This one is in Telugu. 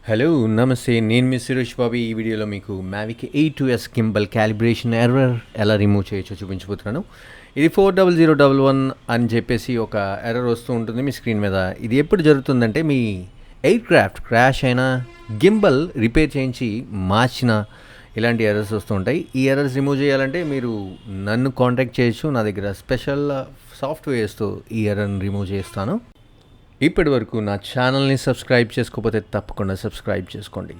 హలో నమస్తే, నేను మీ సురేష్ బాబు. ఈ వీడియోలో మీకు Mavic Air2s gimbal calibration error ఎలా రిమూవ్ చేయొచ్చో చూపించబోతున్నాను. ఇది 40011 అని చెప్పేసి ఒక ఎర్రర్ వస్తూ ఉంటుంది మీ స్క్రీన్ మీద. ఇది ఎప్పుడు జరుగుతుందంటే మీ ఎయిర్ క్రాఫ్ట్ క్రాష్ అయినా, గింబల్ రిపేర్ చేయించి మార్చిన ఇలాంటి ఎర్రర్స్ వస్తూ ఉంటాయి. ఈ ఎర్రర్స్ రిమూవ్ చేయాలంటే మీరు నన్ను కాంటాక్ట్ చేయొచ్చు. నా దగ్గర స్పెషల్ సాఫ్ట్వేర్స్తో ఈ ఎర్రర్ని రిమూవ్ చేస్తాను. ఇప్పటి వరకు నా ఛానల్ని సబ్స్క్రైబ్ చేసుకోకపోతే తప్పకుండా సబ్స్క్రైబ్ చేసుకోండి.